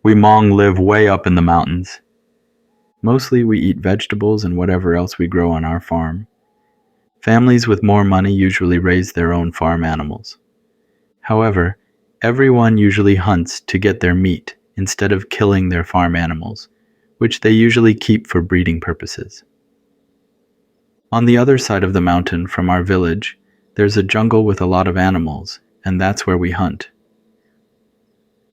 We Hmong live way up in the mountains. Mostly we eat vegetables and whatever else we grow on our farm. Families with more money usually raise their own farm animals. However, everyone usually hunts to get their meat instead of killing their farm animals, which they usually keep for breeding purposes. On the other side of the mountain from our village, there's a jungle with a lot of animals, and that's where we hunt.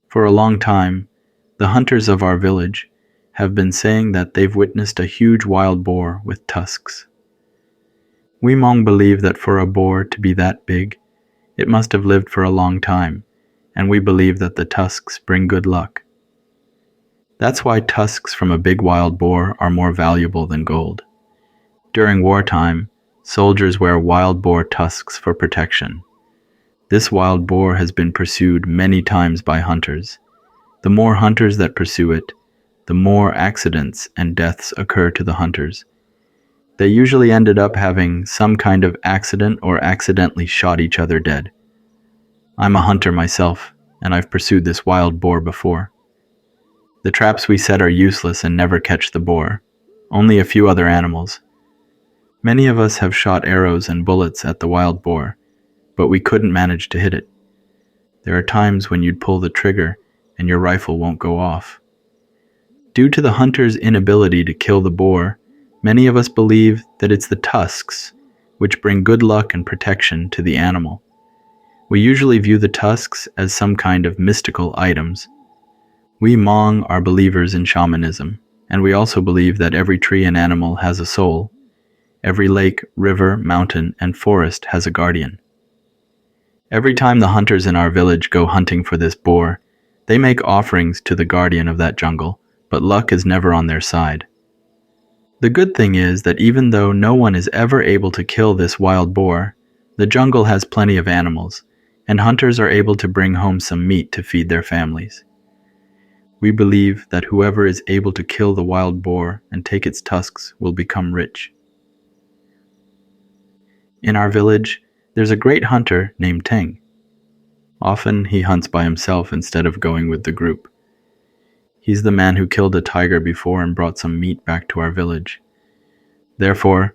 For a long time, the hunters of our village have been saying that they've witnessed a huge wild boar with tusks. We Hmong believe that for a boar to be that big, it must have lived for a long time, and we believe that the tusks bring good luck. That's why tusks from a big wild boar are more valuable than gold. During wartime, soldiers wear wild boar tusks for protection. This wild boar has been pursued many times by hunters. The more hunters that pursue it, the more accidents and deaths occur to the hunters. They usually ended up having some kind of accident or accidentally shot each other dead. I'm a hunter myself, and I've pursued this wild boar before. The traps we set are useless and never catch the boar, only a few other animals. Many of us have shot arrows and bullets at the wild boar, but we couldn't manage to hit it. There are times when you'd pull the trigger and your rifle won't go off. Due to the hunter's inability to kill the boar, many of us believe that it's the tusks which bring good luck and protection to the animal. We usually view the tusks as some kind of mystical items. We Hmong are believers in shamanism, and we also believe that every tree and animal has a soul. Every lake, river, mountain, and forest has a guardian. Every time the hunters in our village go hunting for this boar, they make offerings to the guardian of that jungle, but luck is never on their side. The good thing is that even though no one is ever able to kill this wild boar, the jungle has plenty of animals, and hunters are able to bring home some meat to feed their families. We believe that whoever is able to kill the wild boar and take its tusks will become rich. In our village, there's a great hunter named Teng. Often he hunts by himself instead of going with the group. He's the man who killed a tiger before and brought some meat back to our village. Therefore,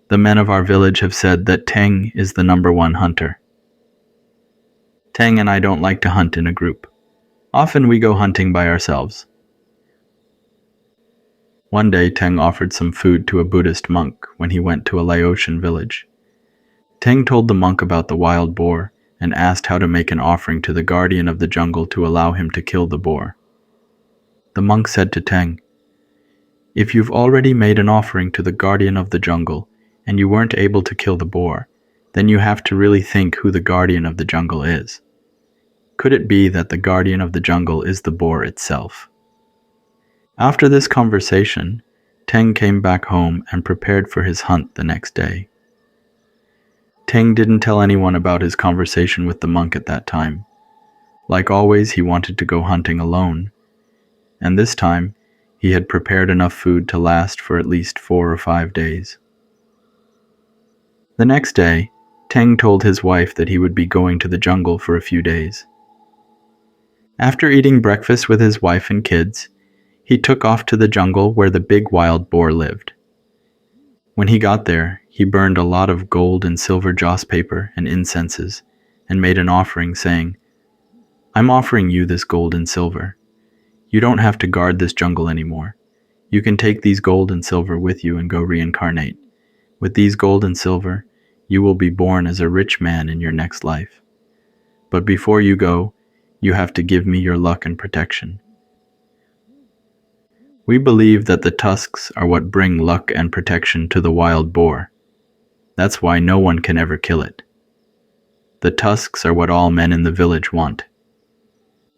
the men of our village have said that Teng is the #1 hunter. Teng and I don't like to hunt in a group. Often we go hunting by ourselves. One day Teng offered some food to a Buddhist monk when he went to a Laotian village. Teng told the monk about the wild boar and asked how to make an offering to the guardian of the jungle to allow him to kill the boar. The monk said to Teng, "If you've already made an offering to the guardian of the jungle and you weren't able to kill the boar, then you have to really think who the guardian of the jungle is. Could it be that the guardian of the jungle is the boar itself?" After this conversation, Teng came back home and prepared for his hunt the next day. Teng didn't tell anyone about his conversation with the monk at that time. Like always, he wanted to go hunting alone, and this time he had prepared enough food to last for at least 4 or 5 days. The next day, Teng told his wife that he would be going to the jungle for a few days. After eating breakfast with his wife and kids, he took off to the jungle where the big wild boar lived. When he got there, he burned a lot of gold and silver joss paper and incenses and made an offering saying, "I'm offering you this gold and silver. You don't have to guard this jungle anymore. You can take these gold and silver with you and go reincarnate. With these gold and silver, you will be born as a rich man in your next life. But before you go, you have to give me your luck and protection." We believe that the tusks are what bring luck and protection to the wild boar. That's why no one can ever kill it. The tusks are what all men in the village want.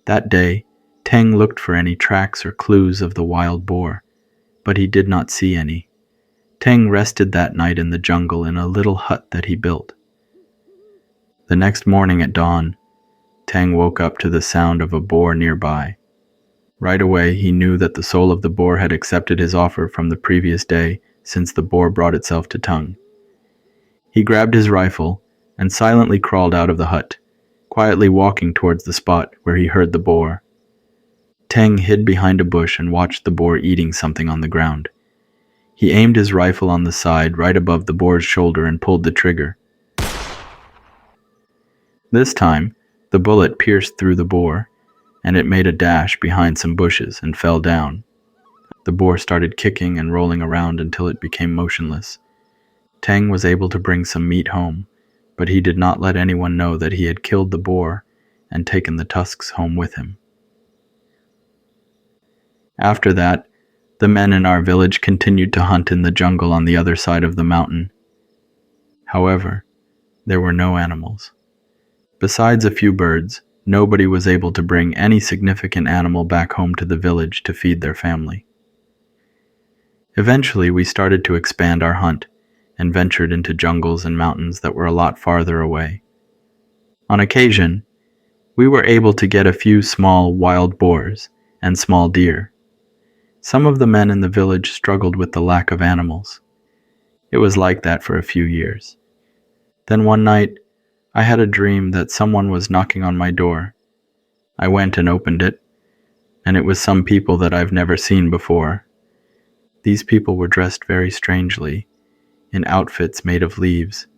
That day, Teng looked for any tracks or clues of the wild boar, but he did not see any. Teng rested that night in the jungle in a little hut that he built. The next morning at dawn, Teng woke up to the sound of a boar nearby. Right away, he knew that the soul of the boar had accepted his offer from the previous day, since the boar brought itself to Teng. He grabbed his rifle and silently crawled out of the hut, quietly walking towards the spot where he heard the boar. Teng hid behind a bush and watched the boar eating something on the ground. He aimed his rifle on the side right above the boar's shoulder and pulled the trigger. This time, the bullet pierced through the boar, and it made a dash behind some bushes and fell down. The boar started kicking and rolling around until it became motionless. Teng was able to bring some meat home, but he did not let anyone know that he had killed the boar and taken the tusks home with him. After that, the men in our village continued to hunt in the jungle on the other side of the mountain. However, there were no animals. Besides a few birds, nobody was able to bring any significant animal back home to the village to feed their family. Eventually, we started to expand our hunt and ventured into jungles and mountains that were a lot farther away. On occasion, we were able to get a few small wild boars and small deer. Some of the men in the village struggled with the lack of animals. It was like that for a few years. Then one night, I had a dream that someone was knocking on my door. I went and opened it, and it was some people that I've never seen before. These people were dressed very strangely, in outfits made of leaves.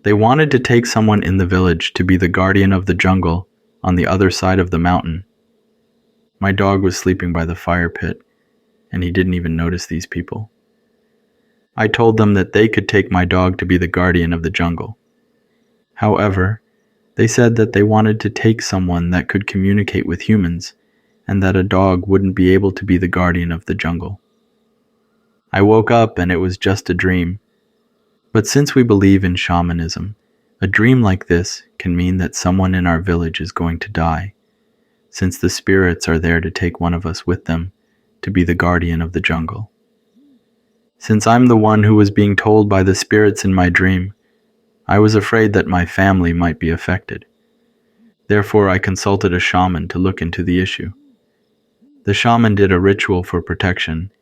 They wanted to take someone in the village to be the guardian of the jungle on the other side of the mountain. My dog was sleeping by the fire pit, and he didn't even notice these people. I told them that they could take my dog to be the guardian of the jungle. However, they said that they wanted to take someone that could communicate with humans, and that a dog wouldn't be able to be the guardian of the jungle. I woke up and it was just a dream. But since we believe in shamanism, a dream like this can mean that someone in our village is going to die, since the spirits are there to take one of us with them to be the guardian of the jungle. Since I'm the one who was being told by the spirits in my dream, I was afraid that my family might be affected. Therefore, I consulted a shaman to look into the issue. The shaman did a ritual for protection,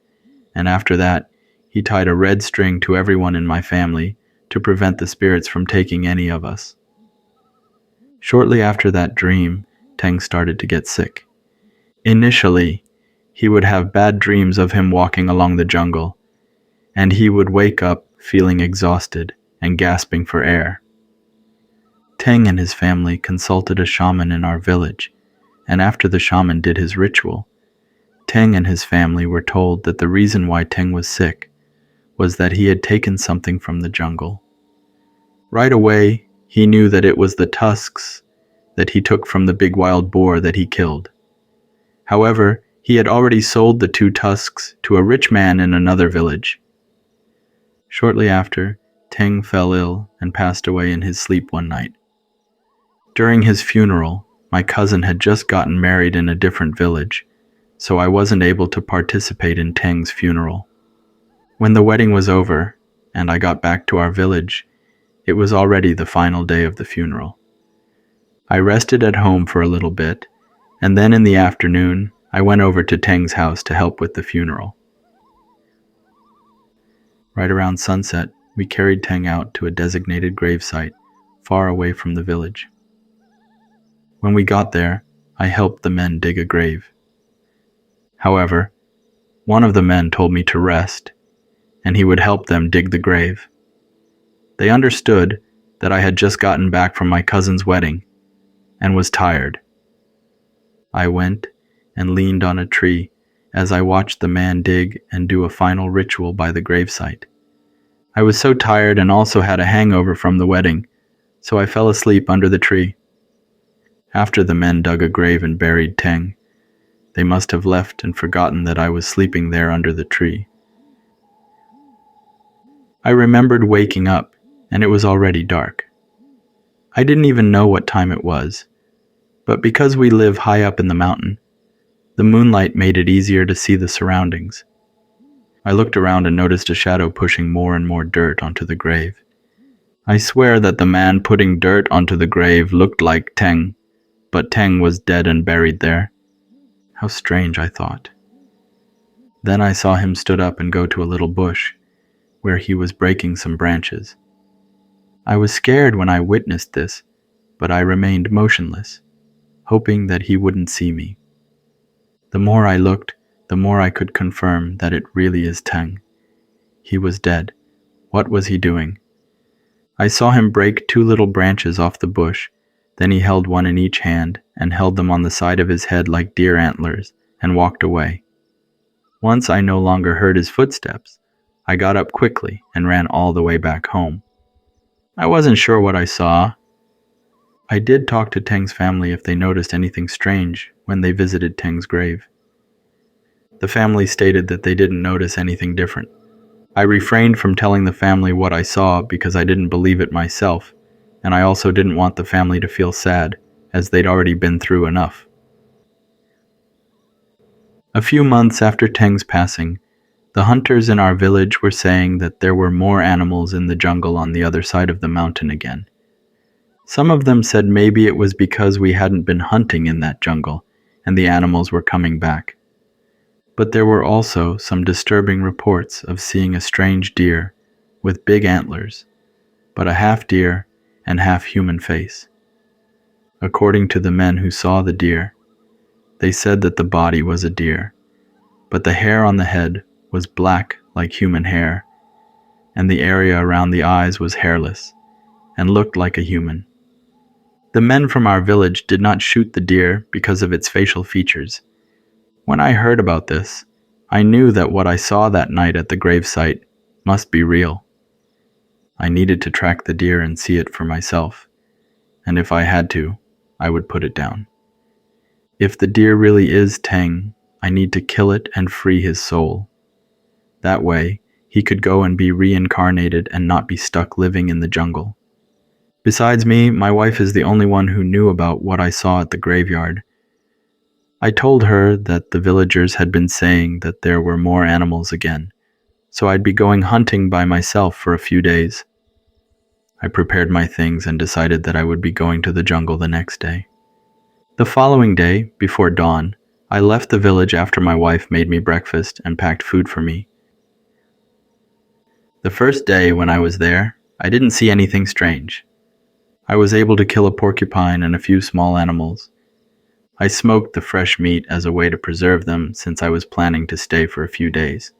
and after that, he tied a red string to everyone in my family to prevent the spirits from taking any of us. Shortly after that dream, Teng started to get sick. Initially, he would have bad dreams of him walking along the jungle, and he would wake up feeling exhausted and gasping for air. Teng and his family consulted a shaman in our village, and after the shaman did his ritual, Teng and his family were told that the reason why Teng was sick was that he had taken something from the jungle. Right away, he knew that it was the tusks that he took from the big wild boar that he killed. However, he had already sold the 2 tusks to a rich man in another village. Shortly after, Teng fell ill and passed away in his sleep one night. During his funeral, my cousin had just gotten married in a different village, so I wasn't able to participate in Teng's funeral. When the wedding was over, and I got back to our village, it was already the final day of the funeral. I rested at home for a little bit, and then in the afternoon, I went over to Teng's house to help with the funeral. Right around sunset, we carried Teng out to a designated gravesite far away from the village. When we got there, I helped the men dig a grave. However, one of the men told me to rest, and he would help them dig the grave. They understood that I had just gotten back from my cousin's wedding and was tired. I went and leaned on a tree as I watched the man dig and do a final ritual by the gravesite. I was so tired and also had a hangover from the wedding, so I fell asleep under the tree. After the men dug a grave and buried Teng, they must have left and forgotten that I was sleeping there under the tree. I remembered waking up, and it was already dark. I didn't even know what time it was, but because we live high up in the mountain, the moonlight made it easier to see the surroundings. I looked around and noticed a shadow pushing more and more dirt onto the grave. I swear that the man putting dirt onto the grave looked like Teng, but Teng was dead and buried there. How strange, I thought. Then I saw him stood up and go to a little bush, where he was breaking some branches. I was scared when I witnessed this, but I remained motionless, hoping that he wouldn't see me. The more I looked, the more I could confirm that it really is Teng. He was dead. What was he doing? I saw him break 2 little branches off the bush, then he held one in each hand and held them on the side of his head like deer antlers and walked away. Once I no longer heard his footsteps, I got up quickly and ran all the way back home. I wasn't sure what I saw. I did talk to Teng's family if they noticed anything strange when they visited Teng's grave. The family stated that they didn't notice anything different. I refrained from telling the family what I saw because I didn't believe it myself, and I also didn't want the family to feel sad, as they'd already been through enough. A few months after Teng's passing, the hunters in our village were saying that there were more animals in the jungle on the other side of the mountain again. Some of them said maybe it was because we hadn't been hunting in that jungle, and the animals were coming back. But there were also some disturbing reports of seeing a strange deer with big antlers, but a half deer and half human face. According to the men who saw the deer, they said that the body was a deer, but the hair on the head was black like human hair, and the area around the eyes was hairless and looked like a human. The men from our village did not shoot the deer because of its facial features. When I heard about this, I knew that what I saw that night at the gravesite must be real. I needed to track the deer and see it for myself, and if I had to, I would put it down. If the deer really is Teng, I need to kill it and free his soul. That way, he could go and be reincarnated and not be stuck living in the jungle. Besides me, my wife is the only one who knew about what I saw at the graveyard. I told her that the villagers had been saying that there were more animals again, so I'd be going hunting by myself for a few days. I prepared my things and decided that I would be going to the jungle the next day. The following day, before dawn, I left the village after my wife made me breakfast and packed food for me. The first day when I was there, I didn't see anything strange. I was able to kill a porcupine and a few small animals. I smoked the fresh meat as a way to preserve them since I was planning to stay for a few days.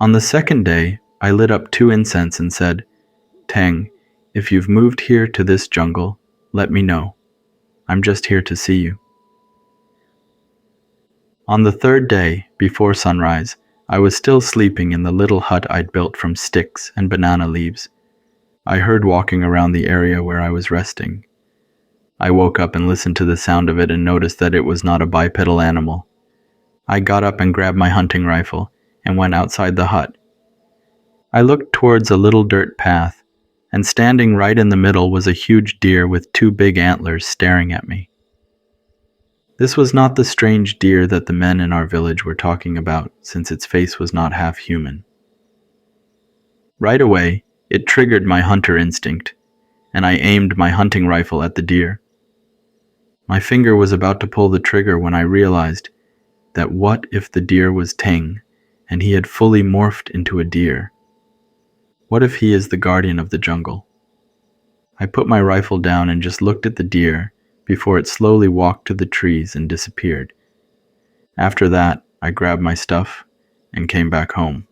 On the second day, I lit up 2 incense and said, "Teng, if you've moved here to this jungle, let me know. I'm just here to see you." On the third day, before sunrise, I was still sleeping in the little hut I'd built from sticks and banana leaves. I heard walking around the area where I was resting. I woke up and listened to the sound of it and noticed that it was not a bipedal animal. I got up and grabbed my hunting rifle and went outside the hut. I looked towards a little dirt path, and standing right in the middle was a huge deer with 2 big antlers staring at me. This was not the strange deer that the men in our village were talking about, since its face was not half human. Right away, it triggered my hunter instinct, and I aimed my hunting rifle at the deer. My finger was about to pull the trigger when I realized that what if the deer was Teng, and he had fully morphed into a deer? What if he is the guardian of the jungle? I put my rifle down and just looked at the deer before it slowly walked to the trees and disappeared. After that, I grabbed my stuff and came back home.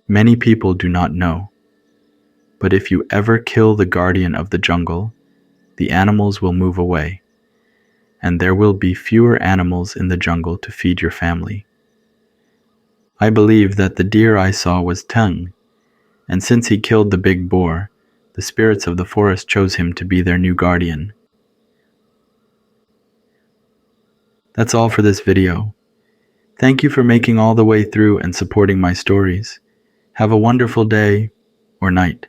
Many people do not know, but if you ever kill the guardian of the jungle, the animals will move away, and there will be fewer animals in the jungle to feed your family. I believe that the deer I saw was Teng, and since he killed the big boar, the spirits of the forest chose him to be their new guardian. That's all for this video. Thank you for making all the way through and supporting my stories. Have a wonderful day or night.